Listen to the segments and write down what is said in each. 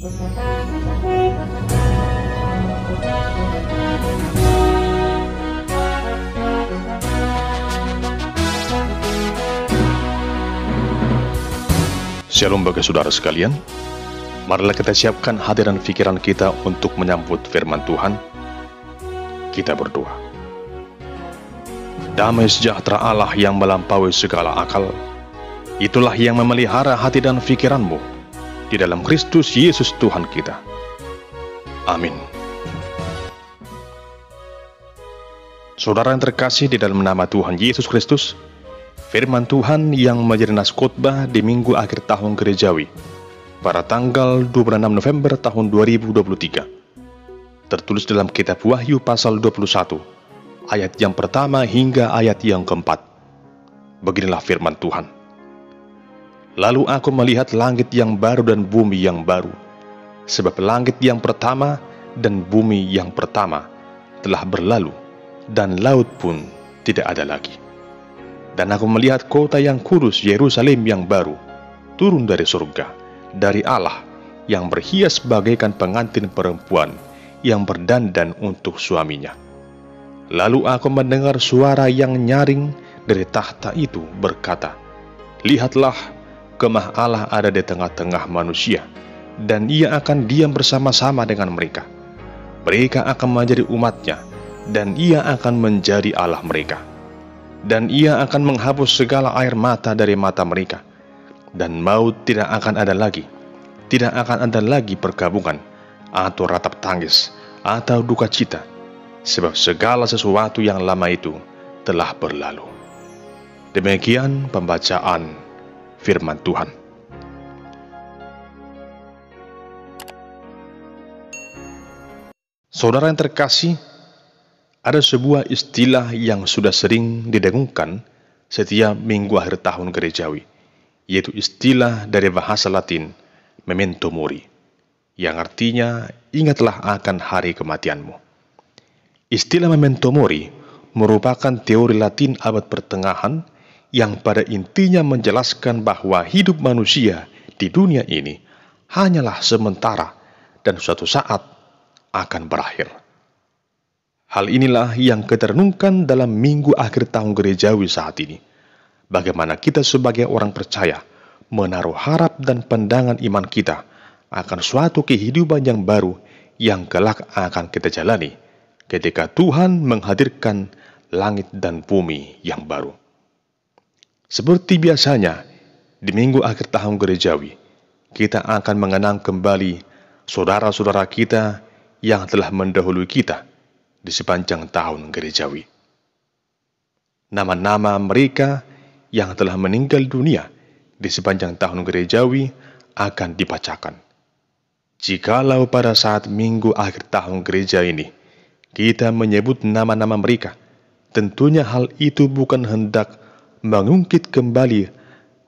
Shalom bagi saudara sekalian. Marilah kita siapkan hati dan pikiran kita untuk menyambut firman Tuhan. Kita berdoa. Damai sejahtera Allah yang melampaui segala akal, itulah yang memelihara hati dan pikiranmu di dalam Kristus Yesus Tuhan kita. Amin. Saudara yang terkasih di dalam nama Tuhan Yesus Kristus, firman Tuhan yang menjadi nas khotbah di minggu akhir tahun gerejawi pada tanggal 26 November tahun 2023 tertulis dalam kitab Wahyu pasal 21 ayat yang pertama hingga ayat yang keempat. Beginilah firman Tuhan. Lalu aku melihat langit yang baru dan bumi yang baru, sebab langit yang pertama dan bumi yang pertama telah berlalu, dan laut pun tidak ada lagi. Dan aku melihat kota yang kudus Yerusalem yang baru turun dari surga, dari Allah, yang berhias bagaikan pengantin perempuan yang berdandan untuk suaminya. Lalu aku mendengar suara yang nyaring dari tahta itu berkata, "Lihatlah, kemah Allah ada di tengah-tengah manusia, dan ia akan diam bersama-sama dengan mereka. Mereka akan menjadi umatnya, dan ia akan menjadi Allah mereka. Dan ia akan menghapus segala air mata dari mata mereka, dan maut tidak akan ada lagi. Tidak akan ada lagi perkabungan, atau ratap tangis, atau duka cita, sebab segala sesuatu yang lama itu telah berlalu." Demikian pembacaan firman Tuhan. Saudara yang terkasih, ada sebuah istilah yang sudah sering didengungkan setiap minggu akhir tahun gerejawi, yaitu istilah dari bahasa Latin memento mori, yang artinya ingatlah akan hari kematianmu. Istilah memento mori merupakan teori Latin abad pertengahan yang pada intinya menjelaskan bahwa hidup manusia di dunia ini hanyalah sementara dan suatu saat akan berakhir. Hal inilah yang kita renungkan dalam minggu akhir tahun gerejawi saat ini. Bagaimana kita sebagai orang percaya menaruh harap dan pandangan iman kita akan suatu kehidupan yang baru yang kelak akan kita jalani ketika Tuhan menghadirkan langit dan bumi yang baru. Seperti biasanya, di minggu akhir tahun gerejawi, kita akan mengenang kembali saudara-saudara kita yang telah mendahului kita di sepanjang tahun gerejawi. Nama-nama mereka yang telah meninggal dunia di sepanjang tahun gerejawi akan dibacakan. Jikalau pada saat minggu akhir tahun gereja ini kita menyebut nama-nama mereka, tentunya hal itu bukan hendak mengungkit kembali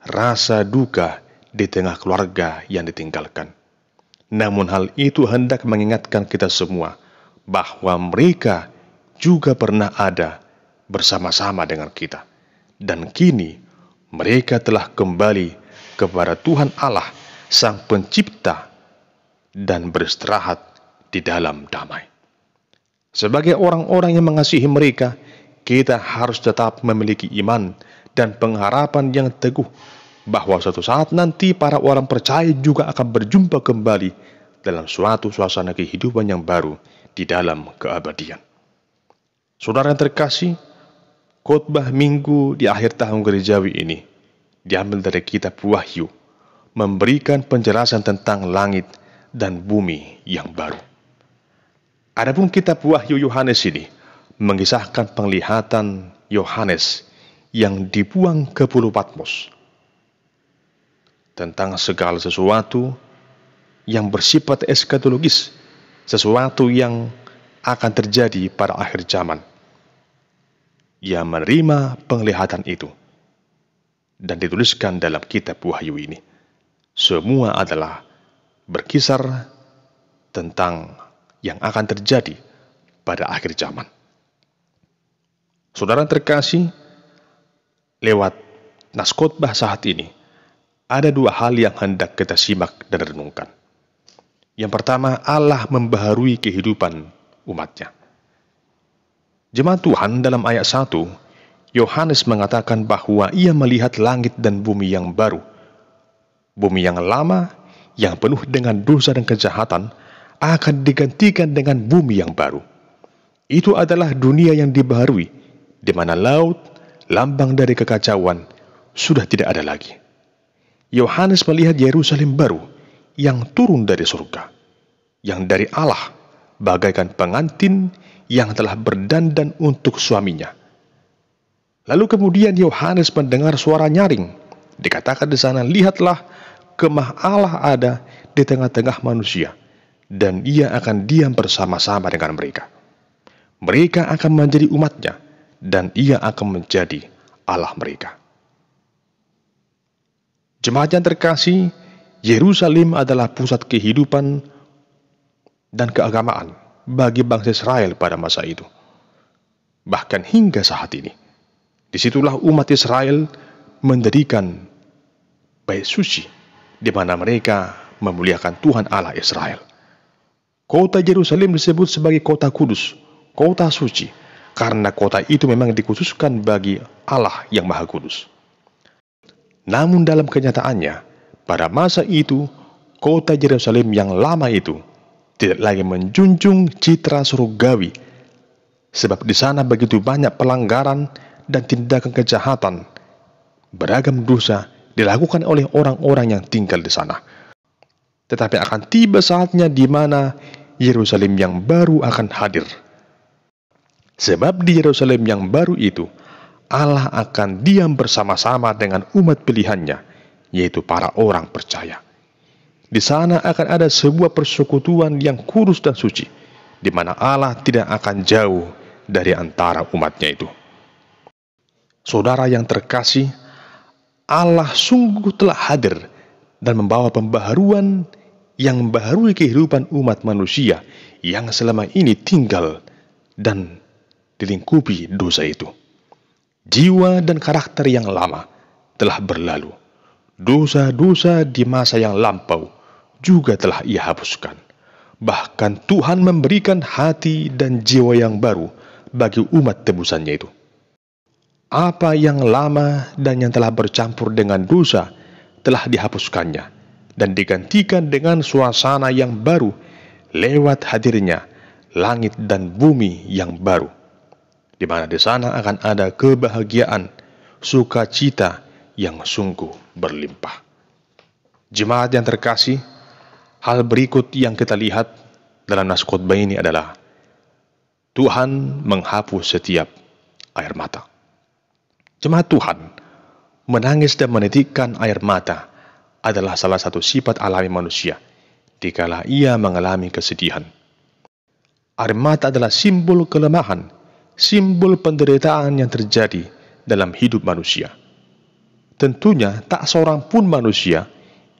rasa duka di tengah keluarga yang ditinggalkan. Namun hal itu hendak mengingatkan kita semua bahwa mereka juga pernah ada bersama-sama dengan kita. Dan kini mereka telah kembali kepada Tuhan Allah, Sang Pencipta, dan beristirahat di dalam damai. Sebagai orang-orang yang mengasihi mereka, kita harus tetap memiliki iman dan pengharapan yang teguh bahwa suatu saat nanti para orang percaya juga akan berjumpa kembali dalam suatu suasana kehidupan yang baru di dalam keabadian. Saudara yang terkasih, khotbah minggu di akhir tahun gerejawi ini diambil dari kitab Wahyu, memberikan penjelasan tentang langit dan bumi yang baru. Adapun kitab Wahyu Yohanes ini mengisahkan penglihatan Yohanes yang dibuang ke Pulau Patmos tentang segala sesuatu yang bersifat eskatologis, sesuatu yang akan terjadi pada akhir zaman. Ia menerima penglihatan itu dan dituliskan dalam kitab Wahyu ini. Semua adalah berkisar tentang yang akan terjadi pada akhir zaman. Saudara terkasih, lewat nas khotbah saat ini, ada dua hal yang hendak kita simak dan renungkan. Yang pertama, Allah membaharui kehidupan umatnya. Jemaat Tuhan, dalam ayat 1, Yohanes mengatakan bahwa ia melihat langit dan bumi yang baru. Bumi yang lama, yang penuh dengan dosa dan kejahatan, akan digantikan dengan bumi yang baru. Itu adalah dunia yang dibaharui, di mana laut, lambang dari kekacauan, sudah tidak ada lagi. Yohanes melihat Yerusalem baru yang turun dari surga, yang dari Allah, bagaikan pengantin yang telah berdandan untuk suaminya. Lalu kemudian Yohanes mendengar suara nyaring. Dikatakan di sana, lihatlah, kemah Allah ada di tengah-tengah manusia, dan ia akan diam bersama-sama dengan mereka. Mereka akan menjadi umatnya, dan ia akan menjadi Allah mereka. Jemaat yang terkasih, Yerusalem adalah pusat kehidupan dan keagamaan bagi bangsa Israel pada masa itu. Bahkan hingga saat ini, disitulah umat Israel mendirikan bait suci, di mana mereka memuliakan Tuhan Allah Israel. Kota Yerusalem disebut sebagai kota kudus, kota suci, karena kota itu memang dikhususkan bagi Allah yang Maha Kudus. Namun dalam kenyataannya, pada masa itu, kota Yerusalem yang lama itu tidak lagi menjunjung citra surgawi, sebab di sana begitu banyak pelanggaran dan tindakan kejahatan. Beragam dosa dilakukan oleh orang-orang yang tinggal di sana. Tetapi akan tiba saatnya di mana Yerusalem yang baru akan hadir. Sebab di Yerusalem yang baru itu, Allah akan diam bersama-sama dengan umat pilihannya, yaitu para orang percaya. Di sana akan ada sebuah persekutuan yang kudus dan suci, di mana Allah tidak akan jauh dari antara umatnya itu. Saudara yang terkasih, Allah sungguh telah hadir dan membawa pembaharuan yang membaharui kehidupan umat manusia yang selama ini tinggal dan dilingkupi dosa itu. Jiwa dan karakter yang lama telah berlalu. Dosa-dosa di masa yang lampau juga telah Ia hapuskan. Bahkan Tuhan memberikan hati dan jiwa yang baru bagi umat tebusannya itu. Apa yang lama dan yang telah bercampur dengan dosa telah dihapuskannya dan digantikan dengan suasana yang baru lewat hadirnya langit dan bumi yang baru, di mana di sana akan ada kebahagiaan, sukacita yang sungguh berlimpah. Jemaat yang terkasih, hal berikut yang kita lihat dalam nas khotbah ini adalah Tuhan menghapus setiap air mata. Jemaat Tuhan, menangis dan menitikkan air mata adalah salah satu sifat alami manusia dikala ia mengalami kesedihan. Air mata adalah simbol kelemahan, simbol penderitaan yang terjadi dalam hidup manusia. Tentunya tak seorang pun manusia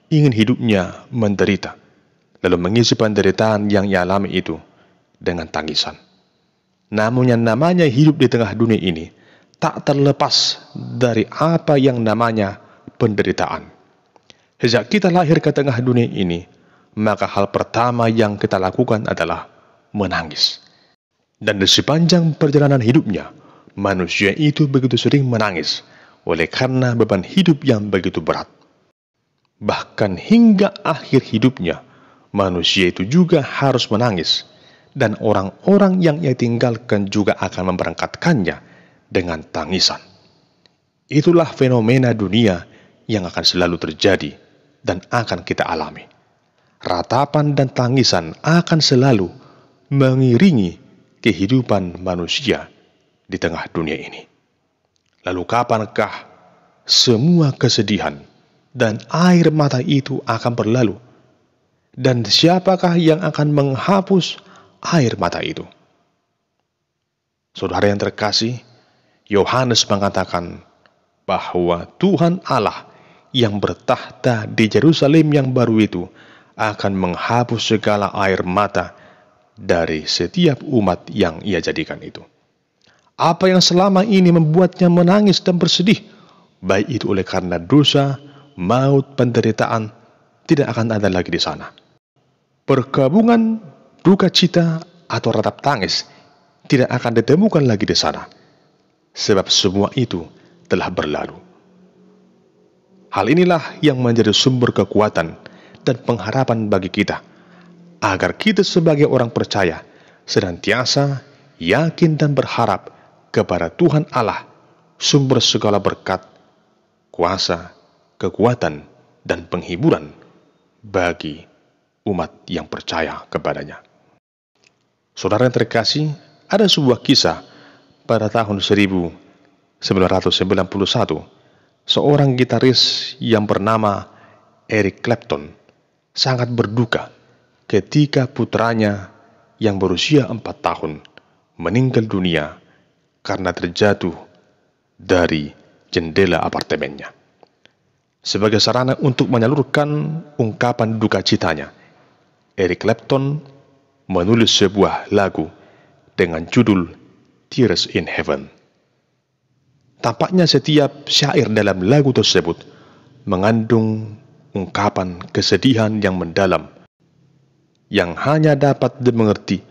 ingin hidupnya menderita, lalu mengisi penderitaan yang ia alami itu dengan tangisan. Namun yang namanya hidup di tengah dunia ini tak terlepas dari apa yang namanya penderitaan. Sejak kita lahir ke tengah dunia ini, maka hal pertama yang kita lakukan adalah menangis. Dan di sepanjang perjalanan hidupnya, manusia itu begitu sering menangis oleh karena beban hidup yang begitu berat. Bahkan hingga akhir hidupnya, manusia itu juga harus menangis, dan orang-orang yang ia tinggalkan juga akan memberangkatkannya dengan tangisan. Itulah fenomena dunia yang akan selalu terjadi dan akan kita alami. Ratapan dan tangisan akan selalu mengiringi kehidupan manusia di tengah dunia ini. Lalu kapankah semua kesedihan dan air mata itu akan berlalu? Dan siapakah yang akan menghapus air mata itu? Saudara yang terkasih, Yohanes mengatakan bahwa Tuhan Allah yang bertahta di Yerusalem yang baru itu akan menghapus segala air mata dari setiap umat yang Ia jadikan itu. Apa yang selama ini membuatnya menangis dan bersedih, baik itu oleh karena dosa, maut, penderitaan, tidak akan ada lagi di sana. Perkabungan duka cita atau ratap tangis tidak akan ditemukan lagi di sana, sebab semua itu telah berlalu. Hal inilah yang menjadi sumber kekuatan dan pengharapan bagi kita, agar kita sebagai orang percaya senantiasa yakin dan berharap kepada Tuhan Allah, sumber segala berkat, kuasa, kekuatan, dan penghiburan bagi umat yang percaya kepadanya. Saudara yang terkasih, ada sebuah kisah pada tahun 1991, seorang gitaris yang bernama Eric Clapton sangat berduka ketika putranya yang berusia 4 tahun meninggal dunia karena terjatuh dari jendela apartemennya. Sebagai sarana untuk menyalurkan ungkapan duka citanya, Eric Clapton menulis sebuah lagu dengan judul Tears in Heaven. Tampaknya setiap syair dalam lagu tersebut mengandung ungkapan kesedihan yang mendalam yang hanya dapat dimengerti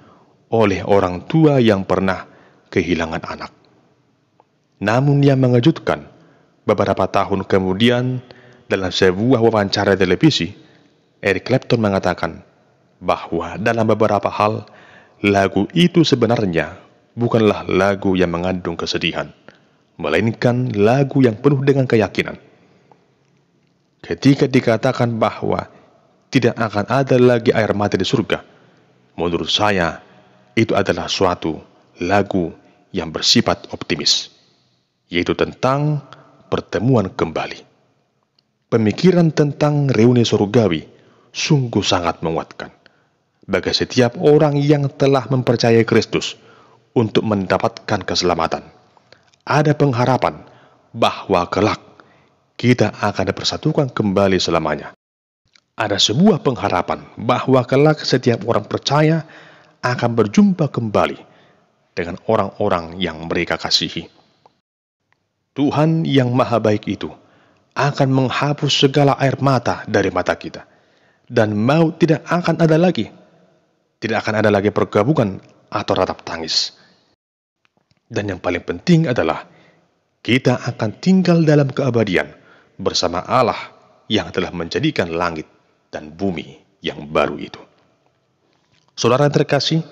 oleh orang tua yang pernah kehilangan anak. Namun yang mengejutkan, beberapa tahun kemudian dalam sebuah wawancara televisi, Eric Clapton mengatakan bahwa dalam beberapa hal, lagu itu sebenarnya bukanlah lagu yang mengandung kesedihan, melainkan lagu yang penuh dengan keyakinan. Ketika dikatakan bahwa tidak akan ada lagi air mata di surga, menurut saya itu adalah suatu lagu yang bersifat optimis, yaitu tentang pertemuan kembali. Pemikiran tentang reuni surgawi sungguh sangat menguatkan bagi setiap orang yang telah mempercayai Kristus untuk mendapatkan keselamatan. Ada pengharapan bahwa kelak kita akan dipersatukan kembali selamanya. Ada sebuah pengharapan bahwa kelak setiap orang percaya akan berjumpa kembali dengan orang-orang yang mereka kasihi. Tuhan yang maha baik itu akan menghapus segala air mata dari mata kita, dan maut tidak akan ada lagi. Tidak akan ada lagi pergabungan atau ratap tangis. Dan yang paling penting adalah kita akan tinggal dalam keabadian bersama Allah yang telah menjadikan langit dan bumi yang baru itu. Saudara yang terkasih,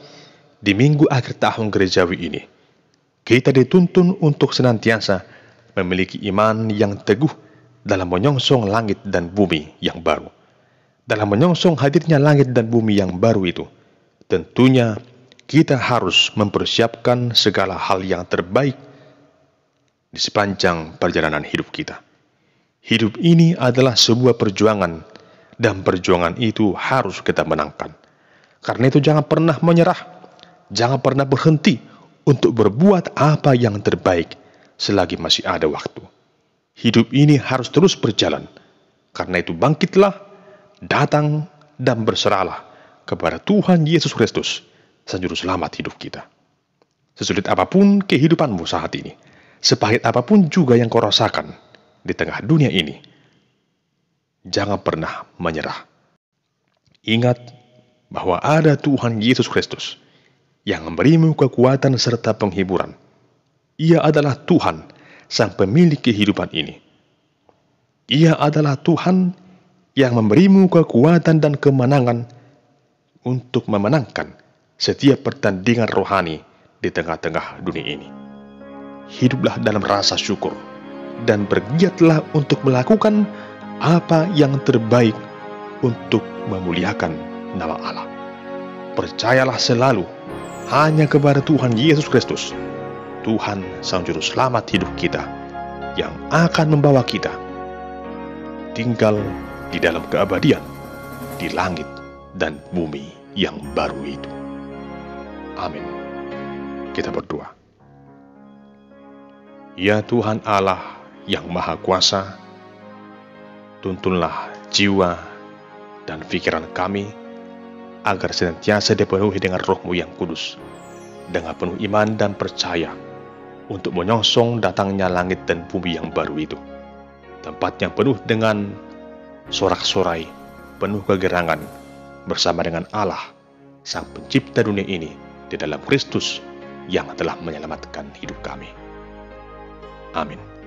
di minggu akhir tahun gerejawi ini, kita dituntun untuk senantiasa memiliki iman yang teguh dalam menyongsong langit dan bumi yang baru. Dalam menyongsong hadirnya langit dan bumi yang baru itu, tentunya kita harus mempersiapkan segala hal yang terbaik di sepanjang perjalanan hidup kita. Hidup ini adalah sebuah perjuangan, dan perjuangan itu harus kita menangkan. Karena itu jangan pernah menyerah, jangan pernah berhenti untuk berbuat apa yang terbaik selagi masih ada waktu. Hidup ini harus terus berjalan. Karena itu bangkitlah, datang dan berserahlah kepada Tuhan Yesus Kristus, Sang Juru Selamat hidup kita. Sesulit apapun kehidupanmu saat ini, sepahit apapun juga yang kau rasakan di tengah dunia ini, jangan pernah menyerah. Ingat bahwa ada Tuhan Yesus Kristus yang memberimu kekuatan serta penghiburan. Ia adalah Tuhan, Sang Pemilik kehidupan ini. Ia adalah Tuhan yang memberimu kekuatan dan kemenangan untuk memenangkan setiap pertandingan rohani di tengah-tengah dunia ini. Hiduplah dalam rasa syukur dan bergiatlah untuk melakukan apa yang terbaik untuk memuliakan nama Allah. Percayalah selalu hanya kepada Tuhan Yesus Kristus, Tuhan Sang Juru Selamat hidup kita, yang akan membawa kita tinggal di dalam keabadian di langit dan bumi yang baru itu. Amin. Kita berdoa. Ya Tuhan Allah yang Maha Kuasa, tuntunlah jiwa dan pikiran kami agar senantiasa dipenuhi dengan Roh-Mu yang kudus, dengan penuh iman dan percaya untuk menyongsong datangnya langit dan bumi yang baru itu, tempat yang penuh dengan sorak-sorai, penuh kegerangan, bersama dengan Allah, Sang Pencipta dunia ini, di dalam Kristus yang telah menyelamatkan hidup kami. Amin.